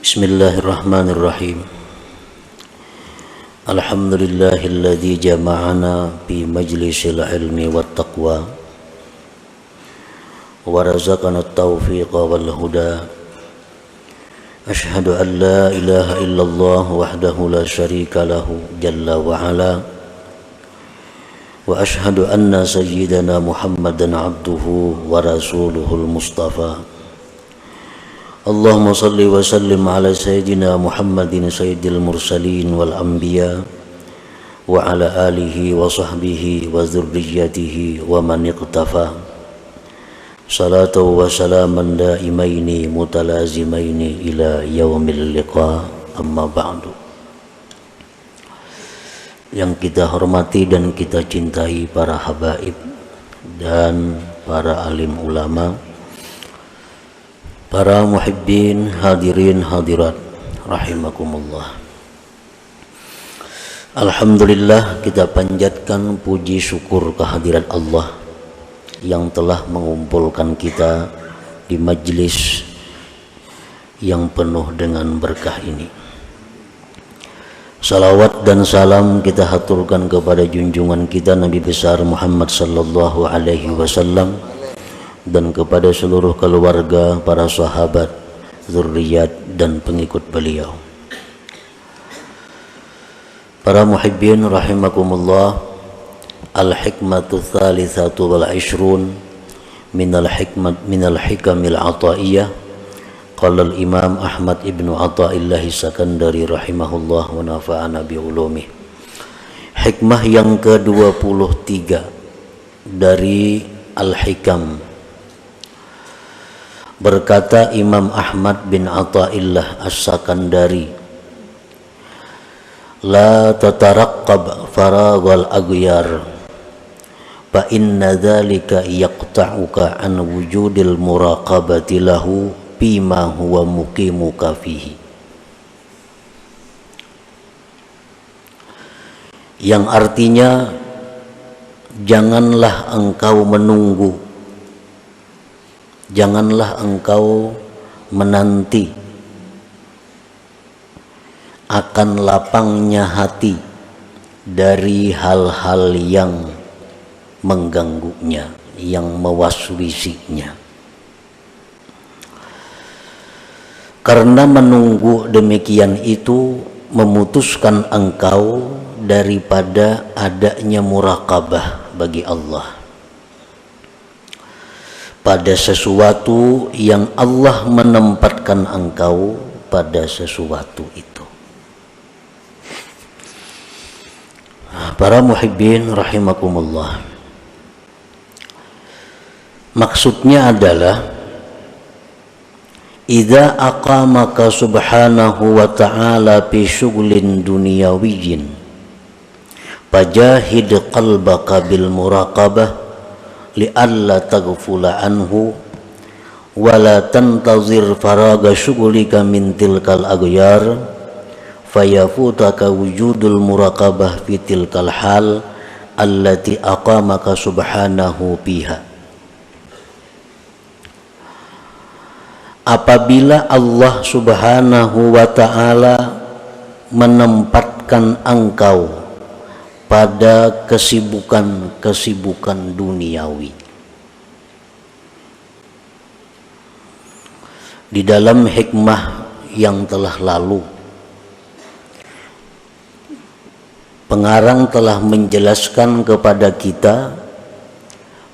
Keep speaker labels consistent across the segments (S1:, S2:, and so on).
S1: Bismillahirrahmanirrahim. Alhamdulillahilladzi jama'ana fi majlisil ilmi wat taqwa wa razaqana at-taufiqa wal huda. Ashhadu an la ilaha illallah wahdahu la syarika lahu jalla wa ala. Wa ashhadu anna sayyidana Muhammadan abduhu wa rasuluhul mustafa. Allahumma salli wa sallim ala sayyidina Muhammadin sayyidil mursalin wal anbiya wa ala alihi wa sahbihi wa dhurriyyatihi wa man iqtafa. Salatu wa salaman daimaini mutalazimaini ila yaumil liqa, amma ba'du. Yang kita hormati dan kita cintai para habaib dan para alim ulama, para muhibbin, hadirin hadirat rahimakumullah. Alhamdulillah, kita panjatkan puji syukur kehadirat Allah yang telah mengumpulkan kita di majlis yang penuh dengan berkah ini. Salawat dan salam kita haturkan kepada junjungan kita Nabi besar Muhammad sallallahu alaihi wasallam dan kepada seluruh keluarga, para sahabat, zurriyat dan pengikut beliau. Para muhibbin rahimakumullah, al-hikmatu tsalitsatu wal 'ishrun minal hikamil ataiyah. Qala al-Imam Ahmad ibnu Athaillah Sakandari rahimahullah wa nafa'ana bi ulumih. Hikmah yang ke-23 dari Al-Hikam. Berkata Imam Ahmad bin Athaillah As-Sakandari, la tataraqqab faraghal aghyar fa inna dzalika yaqta'uka an wujudil muraqabati lahu bima huwa muqimuka fihi. Yang artinya, janganlah engkau menunggu, janganlah engkau menanti akan lapangnya hati dari hal-hal yang mengganggunya, yang mewaswisinya. Karena menunggu demikian itu memutuskan engkau daripada adanya muraqabah bagi Allah pada sesuatu yang Allah menempatkan engkau pada sesuatu itu. Para muhibbin rahimakumullah, maksudnya adalah idza aqamaka subhanahu wa ta'ala fi syughlin dunyawiyyin fajahid qalbaka bil muraqabah li'alla taghfula anhu wa la tantazir faraga syughlika min tilkal aghyar fayafutaka wujudul muraqabah fi tilkal hal allati aqamaka subhanahu biha. Apabila Allah subhanahu wa ta'ala menempatkan engkau pada kesibukan duniawi, di dalam hikmah yang telah lalu pengarang telah menjelaskan kepada kita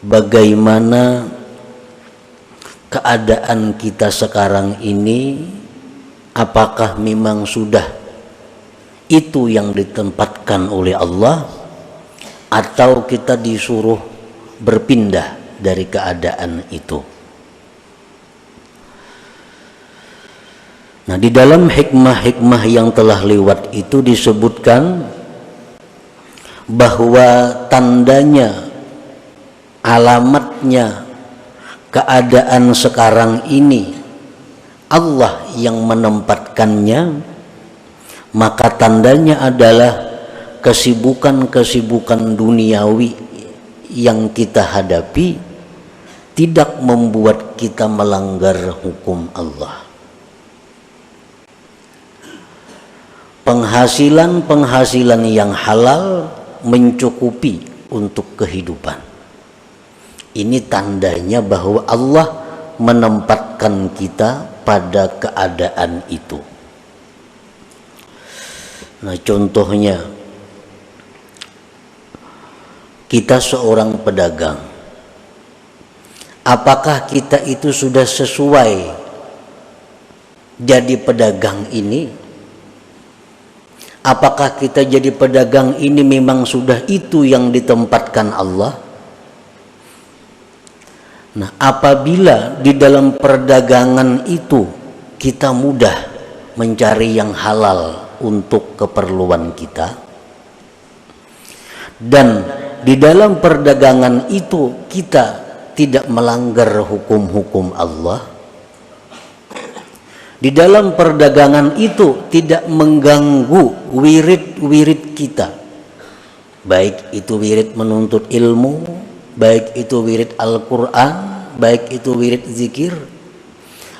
S1: bagaimana keadaan kita sekarang ini, apakah memang sudah itu yang ditempatkan oleh Allah atau kita disuruh berpindah dari keadaan itu. Nah, di dalam hikmah-hikmah yang telah lewat itu disebutkan bahwa tandanya, alamatnya keadaan sekarang ini Allah yang menempatkannya, maka tandanya adalah kesibukan-kesibukan duniawi yang kita hadapi tidak membuat kita melanggar hukum Allah. penghasilan yang halal mencukupi untuk kehidupan. Ini tandanya bahwa Allah menempatkan kita pada keadaan itu. Nah, contohnya kita seorang pedagang. Apakah kita itu sudah sesuai jadi pedagang ini? Apakah kita jadi pedagang ini memang sudah itu yang ditempatkan Allah? Nah, apabila di dalam perdagangan itu kita mudah mencari yang halal untuk keperluan kita, dan di dalam perdagangan itu kita tidak melanggar hukum-hukum Allah, di dalam perdagangan itu tidak mengganggu wirid-wirid kita, baik itu wirid menuntut ilmu, baik itu wirid Al-Quran, baik itu wirid zikir,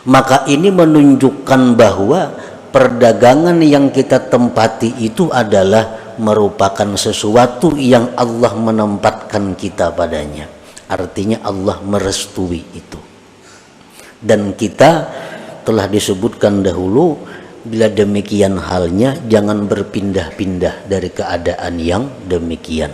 S1: maka ini menunjukkan bahwa perdagangan yang kita tempati itu adalah merupakan sesuatu yang Allah menempatkan kita padanya. Artinya Allah merestui itu. Dan kita telah disebutkan dahulu, bila demikian halnya jangan berpindah-pindah dari keadaan yang demikian.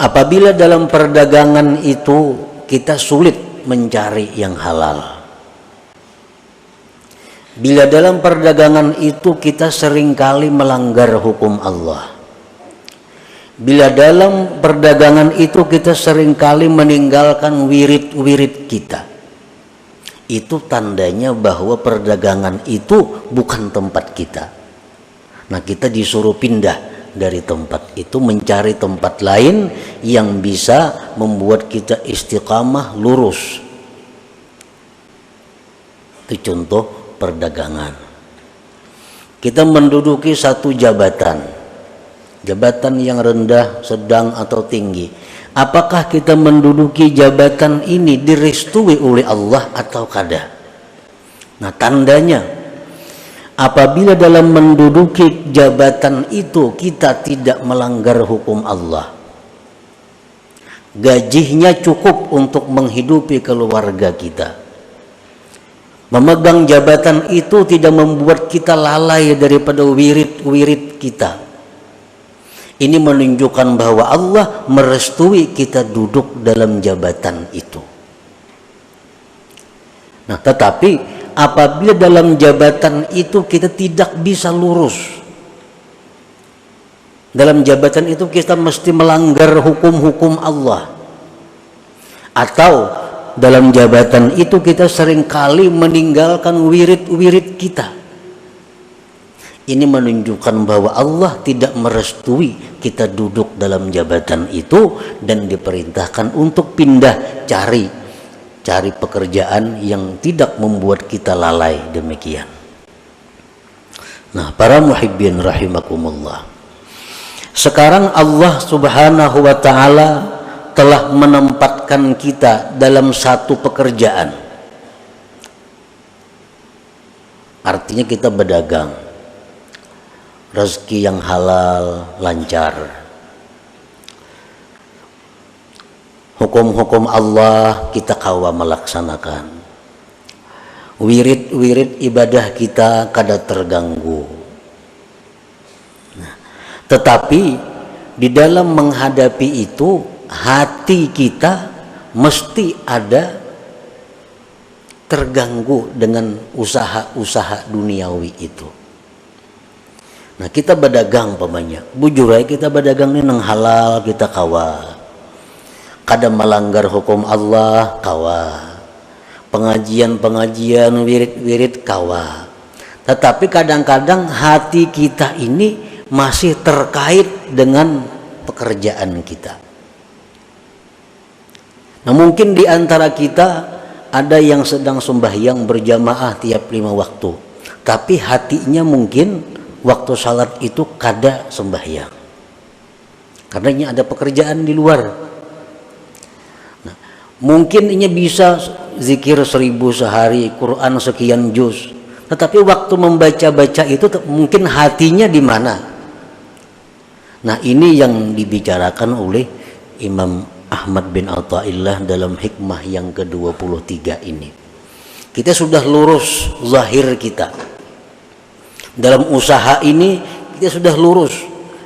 S1: Apabila dalam perdagangan itu kita sulit mencari yang halal, bila dalam perdagangan itu kita seringkali melanggar hukum Allah, bila dalam perdagangan itu kita seringkali meninggalkan wirid-wirid kita, itu tandanya bahwa perdagangan itu bukan tempat kita. Nah, kita disuruh pindah dari tempat itu, mencari tempat lain yang bisa membuat kita istiqamah lurus. Itu contoh perdagangan. Kita menduduki satu jabatan yang rendah, sedang atau tinggi. Apakah kita menduduki jabatan ini direstui oleh Allah atau kada? Nah, tandanya apabila dalam menduduki jabatan itu kita tidak melanggar hukum Allah, gajinya cukup untuk menghidupi keluarga kita, memegang jabatan itu tidak membuat kita lalai daripada wirid-wirid kita, ini menunjukkan bahwa Allah merestui kita duduk dalam jabatan itu. Nah, tetapi apabila dalam jabatan itu kita tidak bisa lurus, dalam jabatan itu kita mesti melanggar hukum-hukum Allah, atau dalam jabatan itu kita seringkali meninggalkan wirid-wirid kita, ini menunjukkan bahwa Allah tidak merestui kita duduk dalam jabatan itu dan diperintahkan untuk pindah cari pekerjaan yang tidak membuat kita lalai demikian. Nah, para muhibbin rahimakumullah, sekarang Allah subhanahu wa ta'ala telah menempatkan kita dalam satu pekerjaan. Artinya kita berdagang, rezeki yang halal, lancar. Hukum-hukum Allah kita kawa melaksanakan. Wirid-wirid ibadah kita kada terganggu. Nah, tetapi di dalam menghadapi itu, hati kita mesti ada terganggu dengan usaha-usaha duniawi itu. Nah, kita berdagang pamannya, bujurai kita berdagang ini nang halal kita kawa. Kada melanggar hukum Allah kawa, pengajian-pengajian wirid-wirid kawa. Tetapi kadang-kadang hati kita ini masih terkait dengan pekerjaan kita. Nah, mungkin di antara kita ada yang sedang sembahyang berjamaah tiap 5 waktu, tapi hatinya mungkin waktu salat itu kada sembahyang, karena ini ada pekerjaan di luar. Mungkin ini bisa zikir 1000 sehari, Quran sekian juz, Tetapi waktu membaca-baca itu mungkin hatinya di mana? Nah, ini yang dibicarakan oleh Imam Ahmad bin Athaillah dalam hikmah yang ke-23 ini. Kita sudah lurus zahir kita. Dalam usaha ini kita sudah lurus.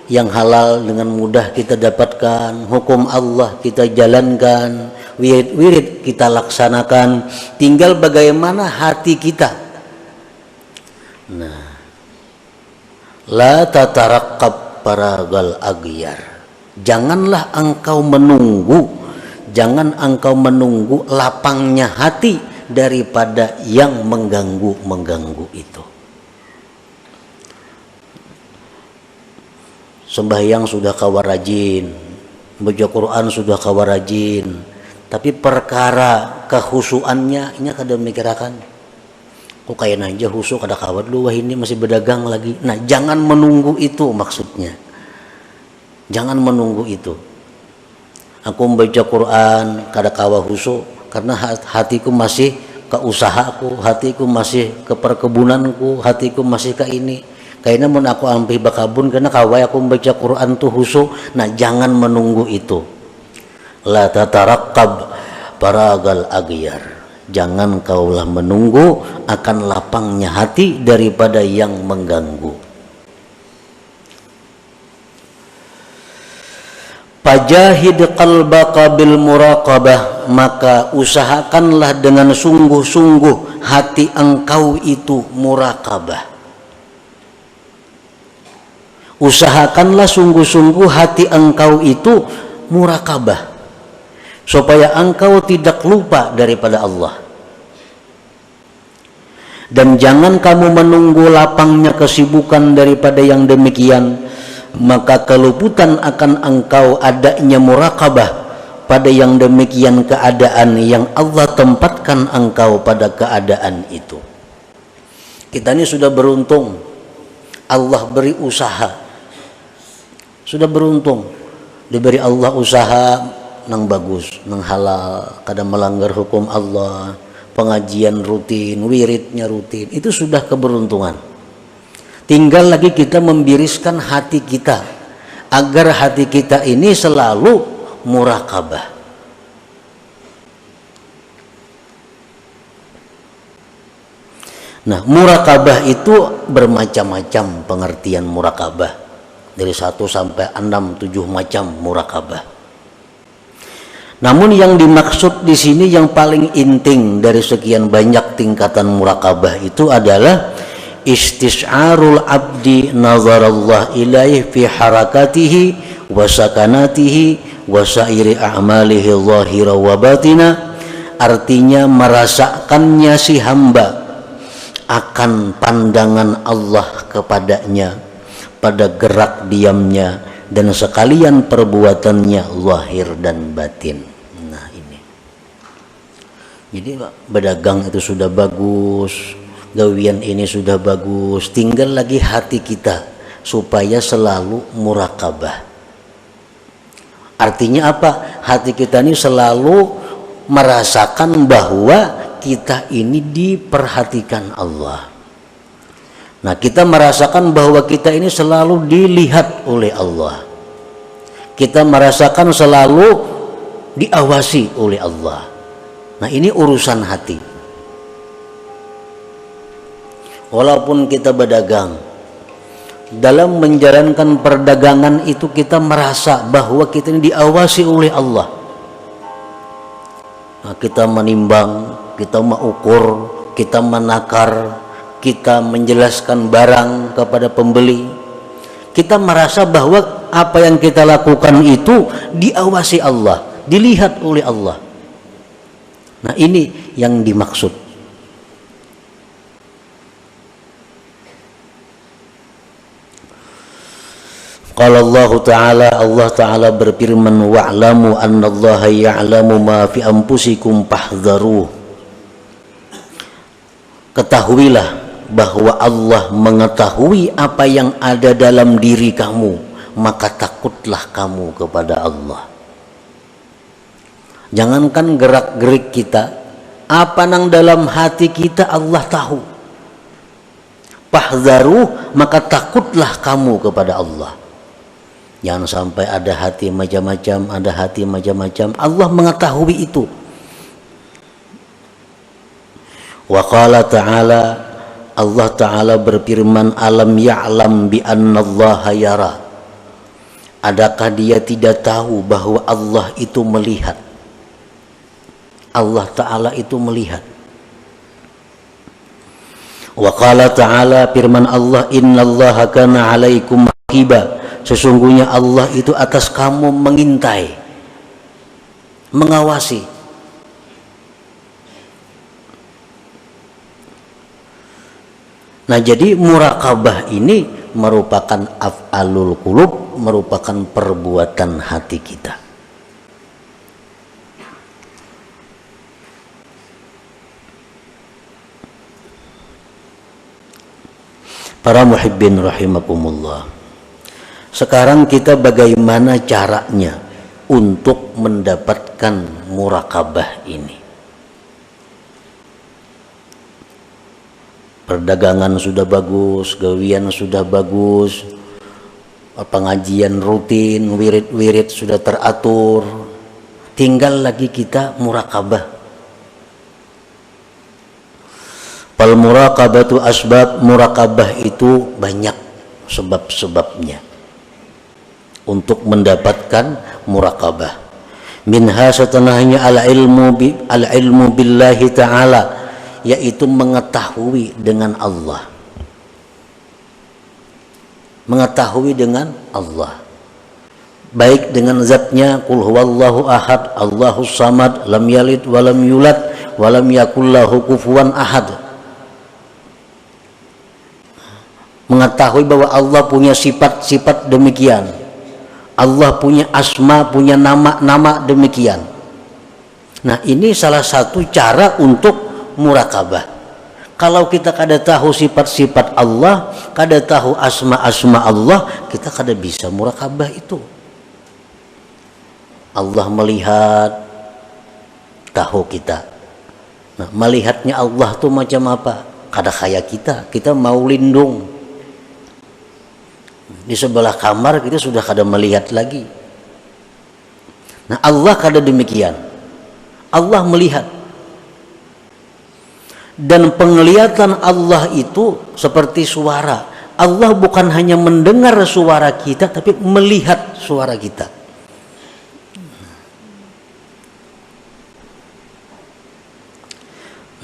S1: Yang halal dengan mudah kita dapatkan, hukum Allah kita jalankan, wirid kita laksanakan, tinggal bagaimana hati kita. Nah, la tataraqqab paragal aghyar. Janganlah engkau menunggu, jangan engkau menunggu lapangnya hati daripada yang mengganggu itu. Sembahyang sudah kawa rajin, baca Quran sudah kawa rajin, tapi perkara kehusuannya ini kada mikirakan. Kok kayak aja husuk kada kawat lu, wah ini masih berdagang lagi. Nah, jangan menunggu itu maksudnya. Jangan menunggu itu. Aku membaca Quran kada kawa husuk karena hatiku masih ke usahaku, hatiku masih ke perkebunanku, hatiku masih ke ini. Kayaknya mun aku ampi bakabun karena kawai aku membaca Quran tuh husuk. Nah, jangan menunggu itu. La tataraqqab paragal aghyar. Jangan kaulah menunggu akan lapangnya hati daripada yang mengganggu. Fajahid qalbaka bil muraqabah, maka usahakanlah dengan sungguh-sungguh hati engkau itu muraqabah. Usahakanlah sungguh-sungguh hati engkau itu muraqabah, supaya engkau tidak lupa daripada Allah. Dan jangan kamu menunggu lapangnya kesibukan daripada yang demikian, maka keluputan akan engkau adanya muraqabah pada yang demikian keadaan yang Allah tempatkan engkau pada keadaan itu. Kita ini sudah beruntung, Allah beri usaha. Sudah beruntung diberi Allah usaha nang bagus, nang halal, kadang melanggar hukum Allah, pengajian rutin, wiridnya rutin, itu sudah keberuntungan. Tinggal lagi kita membiriskan hati kita agar hati kita ini selalu muraqabah. Nah, muraqabah itu bermacam-macam pengertian muraqabah. Dari 1 sampai 6, 7 macam muraqabah. Namun yang dimaksud di sini yang paling inting dari sekian banyak tingkatan muraqabah itu adalah istis'arul abdi nazarallah ilaih fi harakatihi wa sakanatihi wa sairi a'malihi zahira wa batina. Artinya merasakannya si hamba akan pandangan Allah kepadanya pada gerak diamnya dan sekalian perbuatannya zahir dan batin. Nah, ini. Jadi berdagang itu sudah bagus, gawian ini sudah bagus, tinggal lagi hati kita supaya selalu muraqabah. Artinya apa? Hati kita ini selalu merasakan bahwa kita ini diperhatikan Allah. Nah, kita merasakan bahwa kita ini selalu dilihat oleh Allah. Kita merasakan selalu diawasi oleh Allah. Nah, ini urusan hati. Walaupun kita berdagang, dalam menjalankan perdagangan itu kita merasa bahwa kita ini diawasi oleh Allah. Nah, kita menimbang, kita mengukur, kita menakar, kita menjelaskan barang kepada pembeli, kita merasa bahwa apa yang kita lakukan itu diawasi Allah, dilihat oleh Allah. Nah, ini yang dimaksud. Qala Allah Ta'ala berfirman, wa'lamu annallaha ya'lamu ma fi anfusikum fahdharuh. Ketahuilah bahwa Allah mengetahui apa yang ada dalam diri kamu, maka takutlah kamu kepada Allah. Jangankan gerak-gerik kita, apa yang dalam hati kita Allah tahu. Fahdharu, maka takutlah kamu kepada Allah. Jangan sampai ada hati macam-macam, ada hati macam-macam. Allah mengetahui itu. Wa qala ta'ala, Allah Ta'ala berfirman, alam ya'lam bi annallaha yara. Adakah dia tidak tahu bahwa Allah itu melihat? Allah Ta'ala itu melihat. Wa qala ta'ala, firman Allah, innallaha kana 'alaikum raqiba. Sesungguhnya Allah itu atas kamu mengintai, mengawasi. Nah, jadi muraqabah ini merupakan af'alul qulub, merupakan perbuatan hati kita. Para muhibbin rahimakumullah. Sekarang kita bagaimana caranya untuk mendapatkan muraqabah ini? Perdagangan sudah bagus, gawian sudah bagus, pengajian rutin, wirid-wirid sudah teratur. Tinggal lagi kita muraqabah. Fal muraqabatu asbab, muraqabah itu banyak sebab-sebabnya untuk mendapatkan muraqabah. Minha setelahnya al ilmu billahi ta'ala, yaitu mengetahui dengan Allah. Mengetahui dengan Allah, baik dengan zatnya, qul huwallahu ahad, Allahus samad, lam yalid walam yulad walam yakul lahu kufuwan ahad. Mengetahui bahwa Allah punya sifat-sifat demikian, Allah punya asma, punya nama-nama demikian. Nah, ini salah satu cara untuk muraqabah. Kalau kita kada tahu sifat-sifat Allah, kada tahu asma-asma Allah, kita kada bisa muraqabah itu. Allah melihat, tahu kita. Nah, melihatnya Allah tuh macam apa? Kada kayak kita mau lindung. Di sebelah kamar kita sudah kada melihat lagi. Nah, Allah kada demikian. Allah melihat. Dan penglihatan Allah itu seperti suara. Allah bukan hanya mendengar suara kita, tapi melihat suara kita.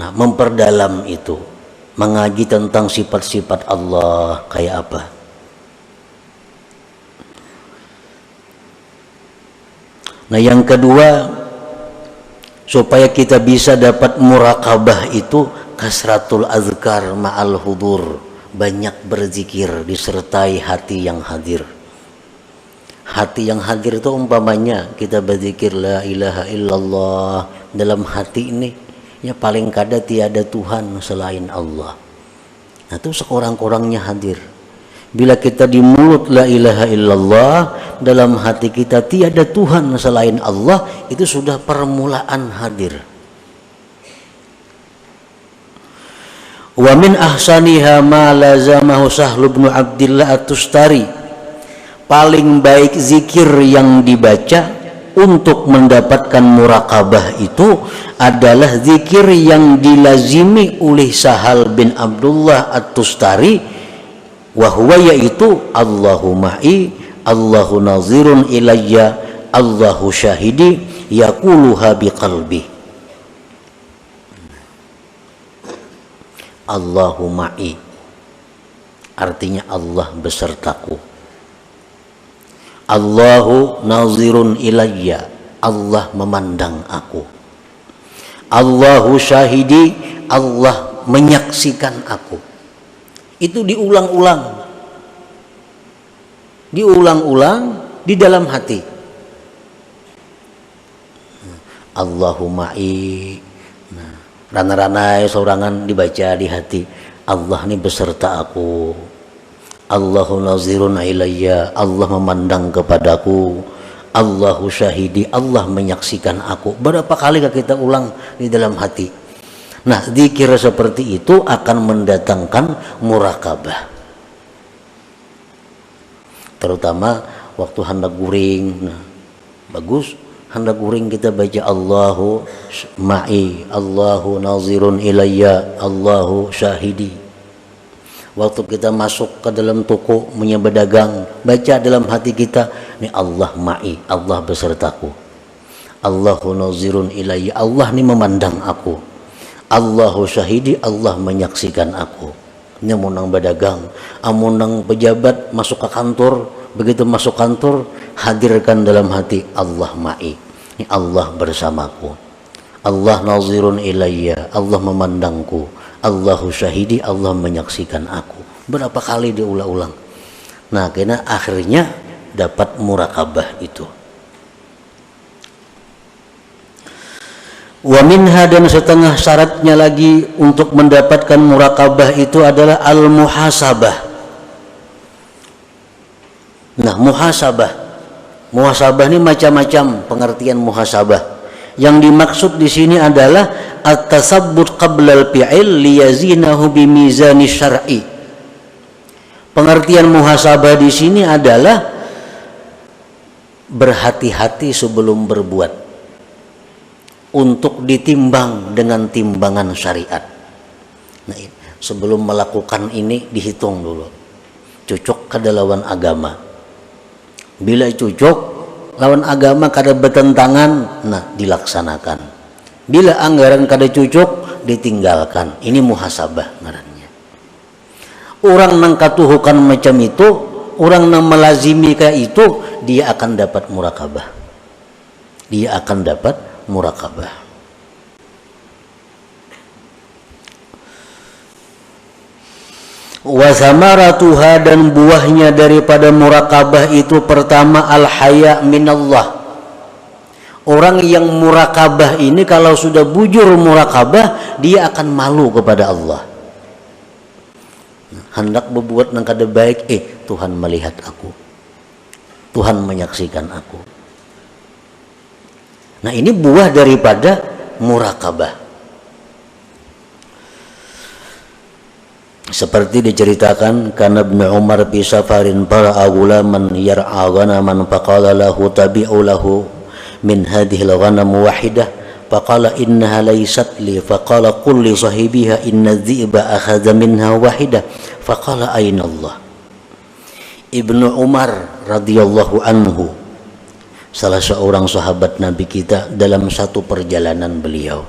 S1: Nah, memperdalam itu, mengaji tentang sifat-sifat Allah kayak apa. Nah, yang kedua, supaya kita bisa dapat muraqabah itu, kasratul azkar ma'al hudur, banyak berzikir disertai hati yang hadir. Hati yang hadir itu umpamanya kita berzikir la ilaha illallah, dalam hati ini ya paling kada tiada Tuhan selain Allah. Nah, itu sekurang-kurangnya hadir. Bila kita di mulut la ilaha illallah, dalam hati kita tiada Tuhan selain Allah, itu sudah permulaan hadir. Wa min ahsaniha ma lazamahu Sahl bin Abdillah At-Tustari. Paling baik zikir yang dibaca untuk mendapatkan muraqabah itu adalah zikir yang dilazimi oleh Sahal bin Abdullah At-Tustari, wahwa yaitu Allahu ma'i, Allahu nazirun ilayya, Allahu syahidi, yaquluha biqalbi. Allahu ma'i artinya Allah besertaku. Allahu nazirun ilayya, Allah memandang aku. Allahu syahidi, Allah menyaksikan aku. Itu diulang-ulang di dalam hati. Allahuma'i, nah, rana-rana sorangan dibaca di hati. Allah ini beserta aku. Allahu nazirun ilayya, Allah memandang kepadaku. Allahu syahidi, Allah menyaksikan aku. Berapa kali kita ulang di dalam hati? Nah, zikir seperti itu akan mendatangkan murakabah. Terutama waktu hendak guring. Nah, bagus hendak guring kita baca Allahu ma'i, Allahu nazirun ilayya, Allahu syahidi. Waktu kita masuk ke dalam toko punya berdagang, baca dalam hati kita, ini Allah ma'i, Allah besertaku. Allahu nazirun ilayya, Allah ini memandang aku. Allahu syahidi, Allah menyaksikan aku. Ini amunang berdagang, amunang pejabat masuk ke kantor, begitu masuk kantor, hadirkan dalam hati Allah ma'i, ini Allah bersamaku. Allah nazirun ilayya, Allah memandangku. Allahu syahidi, Allah menyaksikan aku. Berapa kali diulang-ulang. Nah, karena akhirnya dapat murakabah itu. Wa minha, dan setengah syaratnya lagi untuk mendapatkan murakabah itu adalah al-muhasabah. Nah, muhasabah ini macam-macam pengertian muhasabah. Yang dimaksud di sini adalah at-tasabbut qabla al-fi'il liyazinahu bimizani syar'i. Pengertian muhasabah di sini adalah berhati-hati sebelum berbuat, untuk ditimbang dengan timbangan syariat. Nah, sebelum melakukan ini dihitung dulu, cocok kada lawan agama. Bila cocok lawan agama kada bertentangan, nah dilaksanakan. Bila anggaran kada cocok, ditinggalkan. Ini muhasabah ngarannya. Orang nang katuhukan macam itu, orang nang melazimi kayak itu, dia akan dapat murakabah. Dia akan dapat murakabah. Wa samaratuha, dan buahnya daripada murakabah itu pertama al-haya minallah. Orang yang murakabah ini kalau sudah bujur murakabah, dia akan malu kepada Allah. Hendak berbuat nang kada baik, Tuhan melihat aku, Tuhan menyaksikan aku. Nah, ini buah daripada murakabah. Seperti diceritakan, kana Ibnu Umar fi safarin fara'a ghulaman yar'a ghanaman faqala lahu tabi'u lahu min hadhihi al-ghanam wahidah faqala innaha laysat li faqala qul li sahibiha inna adh-dhi'ba akhadha minha wahidah faqala ayna Allah. Ibnu Umar radhiyallahu anhu, salah seorang sahabat Nabi kita, dalam satu perjalanan beliau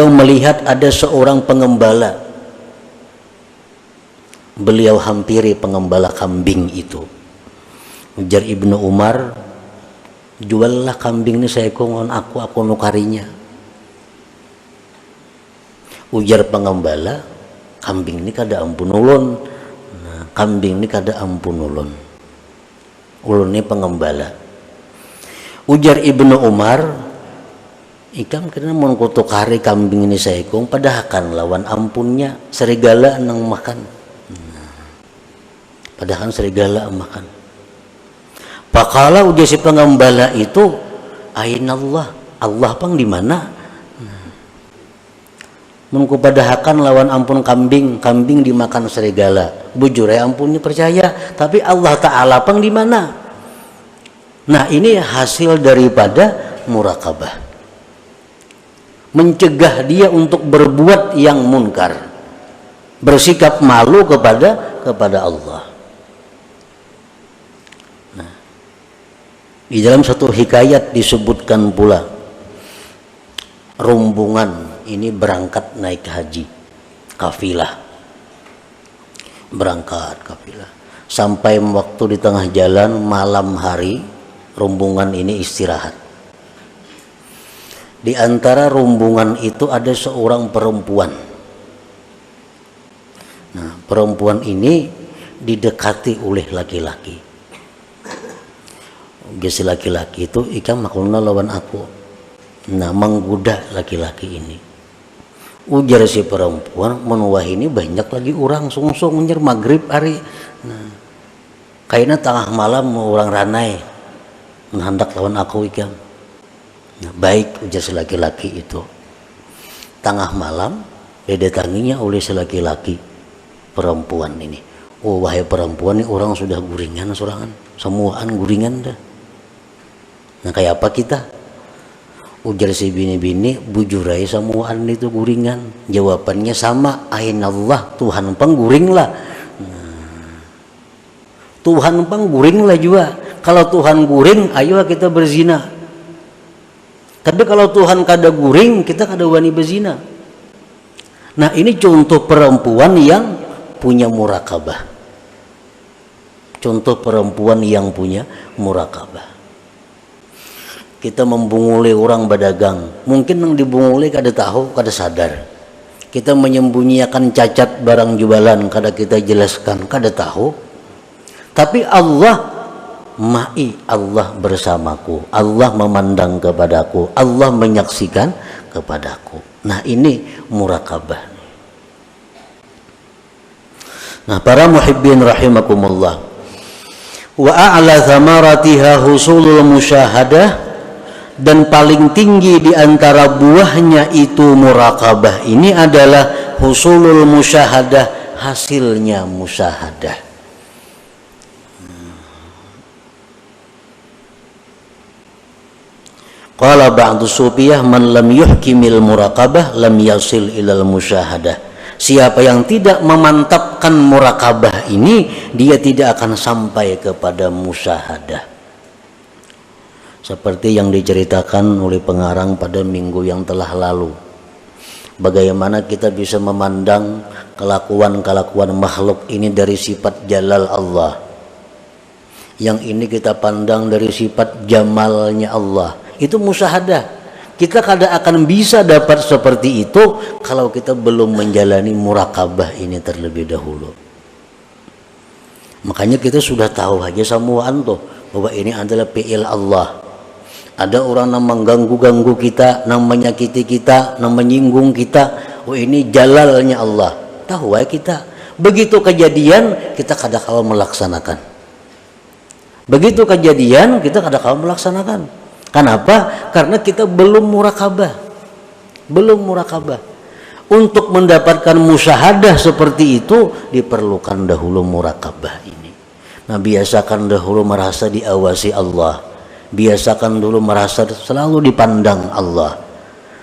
S1: melihat ada seorang pengembala. Beliau hampiri pengembala kambing itu. Ujar Ibnu Umar, juallah kambing ini saya kongon aku nukarinya. Ujar pengembala, kambing ini kada ampun ulun. Nah, kambing ini kada ampun ulun. Ulun ini pengembala. Ujar Ibnu Umar, ikam kena mau kutukari kambing ini saya kong, padahal lawan ampunnya serigala nang makan. Padahal serigala makan. Pakala udah si pengembala itu, ainallah, Allah pang di mana? Menku padahakan lawan ampun kambing dimakan serigala. Bujur ya ampunnya percaya, tapi Allah Ta'ala pang di mana? Nah, ini hasil daripada murakabah. Mencegah dia untuk berbuat yang munkar, bersikap malu kepada Allah. Di dalam satu hikayat disebutkan pula, rombongan ini berangkat naik haji, kafilah, berangkat kafilah. Sampai waktu di tengah jalan malam hari, rombongan ini istirahat. Di antara rombongan itu ada seorang perempuan. Nah, perempuan ini didekati oleh laki-laki. Si laki-laki itu, ikam makulna lawan aku. Nah, menggoda laki-laki ini. Ujar si perempuan, menuah ini banyak lagi orang sungsung nyer maghrib hari. Nah, kayaknya tengah malam orang ranai menghendak lawan aku ikam. Nah, baik, ujar si laki-laki itu. tengah malam didatanginya oleh laki-laki perempuan ini. Oh wahai perempuan, ini orang sudah guringan sorangan, semuaan guringan dah. Nah kayak apa kita? Ujar si bini-bini, bujurai semuaan itu guringan. Jawabannya sama, ainallah, Tuhan pengguring lah. Tuhan pengguring lah juga. Kalau Tuhan guring, ayo kita berzina. Tapi kalau Tuhan kada guring, kita kada wani berzina. Nah ini contoh perempuan yang punya murakabah. Contoh perempuan yang punya murakabah. Kita membunguli orang berdagang, mungkin yang dibunguli kada tahu, kada sadar. Kita menyembunyikan cacat barang jualan, kada kita jelaskan, kada tahu. Tapi Allah ma'i, Allah bersamaku, Allah memandang kepadaku, Allah menyaksikan kepadaku. Nah ini murakabah. Nah para muhibbin rahimakumullah, wa a'la thamaratiha husulul musyahadah, dan paling tinggi di antara buahnya itu murakabah ini adalah husulul musyahadah, hasilnya musyahadah. Qala ba'du sufiyah man lam yuhkimil murakabah lam yasil ilal musyahadah. Siapa yang tidak memantapkan murakabah ini, dia tidak akan sampai kepada musyahadah. Seperti yang diceritakan oleh pengarang pada minggu yang telah lalu. Bagaimana kita bisa memandang kelakuan-kelakuan makhluk ini dari sifat jalal Allah. Yang ini kita pandang dari sifat jamalnya Allah. Itu musyahadah. Kita kada akan bisa dapat seperti itu kalau kita belum menjalani murakabah ini terlebih dahulu. Makanya kita sudah tahu aja semuaan tuh bahwa ini adalah fi'il Allah. Ada orang yang mengganggu-ganggu kita, yang menyakiti kita, yang menyinggung kita. Oh ini jalalnya Allah. Tahu ya kita. Begitu kejadian kita kada kalah melaksanakan. Begitu kejadian kita kada kalah melaksanakan. Kenapa? Karena kita belum murakabah. Belum murakabah. Untuk mendapatkan musyahadah seperti itu diperlukan dahulu murakabah ini. Nah biasakan dahulu merasa diawasi Allah. Biasakan dulu merasa selalu dipandang Allah.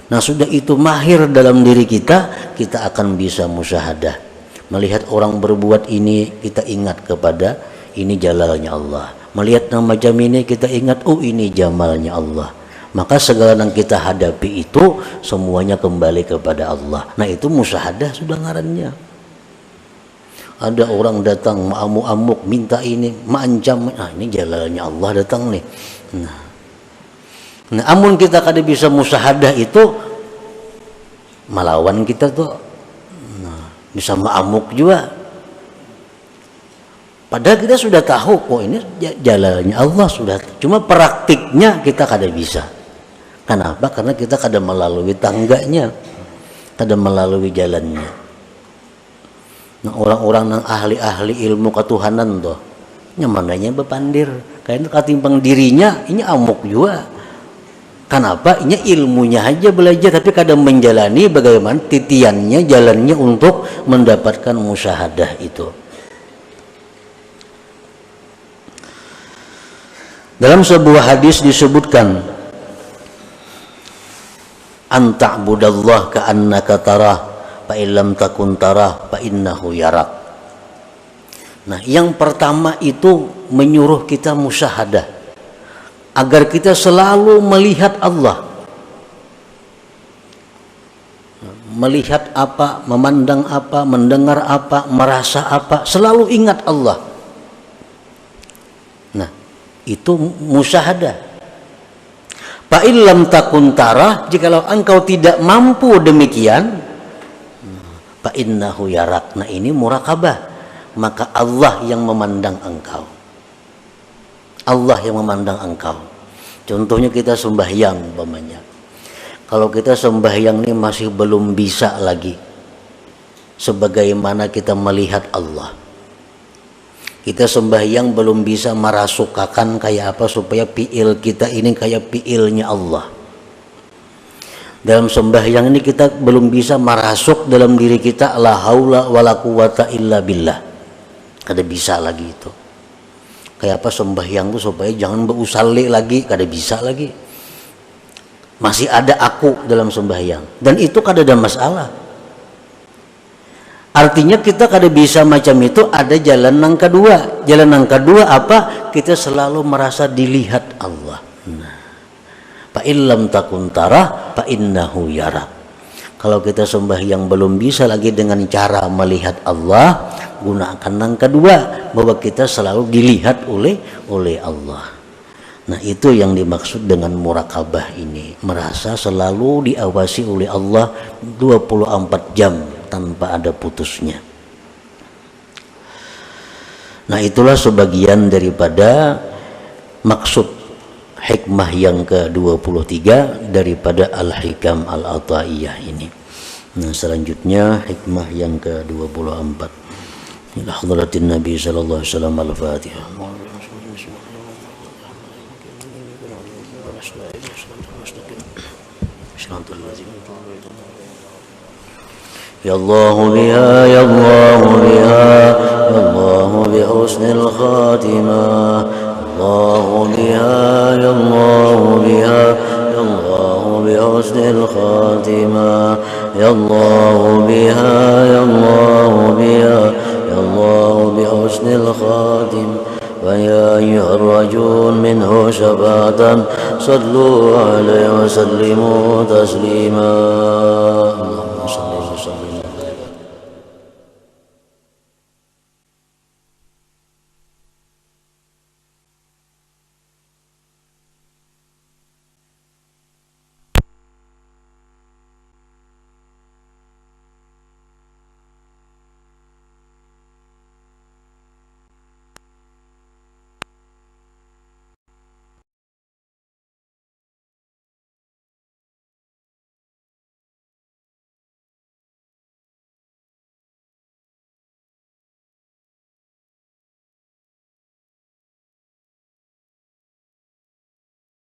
S1: Nah sudah itu mahir dalam diri kita, kita akan bisa musyahadah. Melihat orang berbuat ini, kita ingat kepada ini jalalnya Allah. Melihat nama macam ini, kita ingat, oh ini jamalnya Allah. Maka segala yang kita hadapi itu semuanya kembali kepada Allah. Nah itu musyahadah sudah ngarannya. Ada orang datang amuk-amuk minta ini, mengancam, nah ini jalalnya Allah datang nih. Nah, amun kita kada bisa musyahadah itu melawan kita tuh, bisa mengamuk juga. Padahal kita sudah tahu kok ini jalannya Allah sudah. Cuma praktiknya kita kada bisa. Kenapa? Karena kita kada melalui tangganya, kada melalui jalannya. Nah orang-orang yang ahli-ahli ilmu ketuhanan tuh, nyamananya bepandir. Kayak katimbang dirinya, ini amuk juga. Kenapa? Ini ilmunya aja belajar, tapi kadang menjalani bagaimana titiannya, jalannya untuk mendapatkan musyahadah itu. Dalam sebuah hadis disebutkan, anta'budallah ka'annaka tarah, fa illam takun tarah, fa innahu yarak. Nah, yang pertama itu menyuruh kita musyahadah agar kita selalu melihat Allah. Melihat apa, memandang apa, mendengar apa, merasa apa, selalu ingat Allah. Nah, itu musyahadah. Fa illam takun tarah, jikalau engkau tidak mampu demikian, fa innahu yarak. Nah, ini murakabah. Maka Allah yang memandang engkau. Allah yang memandang engkau. Contohnya kita sembahyang umpamanya. Kalau kita sembahyang ini masih belum bisa lagi sebagaimana kita melihat Allah. Kita sembahyang belum bisa merasukakan kayak apa supaya fi'il kita ini kayak fi'ilnya Allah. Dalam sembahyang ini kita belum bisa merasuk dalam diri kita la haula wala quwata illa billah. Kada bisa lagi itu. Kayak apa sembahyang itu supaya jangan berusalli lagi, kada bisa lagi. Masih ada aku dalam sembahyang dan itu kada ada masalah. Artinya kita kada bisa macam itu, ada jalan yang kedua. Jalan yang kedua apa? Kita selalu merasa dilihat Allah. Fa illam takun tara fa innahu yara. Kalau kita sembahyang belum bisa lagi dengan cara melihat Allah, gunakan yang kedua bahwa kita selalu dilihat oleh Allah. Nah, itu yang dimaksud dengan muraqabah ini, merasa selalu diawasi oleh Allah 24 jam tanpa ada putusnya. Nah, itulah sebagian daripada maksud hikmah yang ke-23 daripada Al-Hikam Al-Ataiyah ini. Nah, selanjutnya hikmah yang ke-24. Ila hadratin Nabi sallallahu alaihi wasallam. Al-Fatihah. Ya Allah biha, ya Allah biha, ya Allah bi husnil khatimah. الله بها يا الله بها يا الله بحسن الخاتمة يا الله بها يا الله بها يا الله بحسن الخاتمة ويا أيها الرجل منه شفاعة صلوا عليه وسلموا تسليما اللهم صل وسلم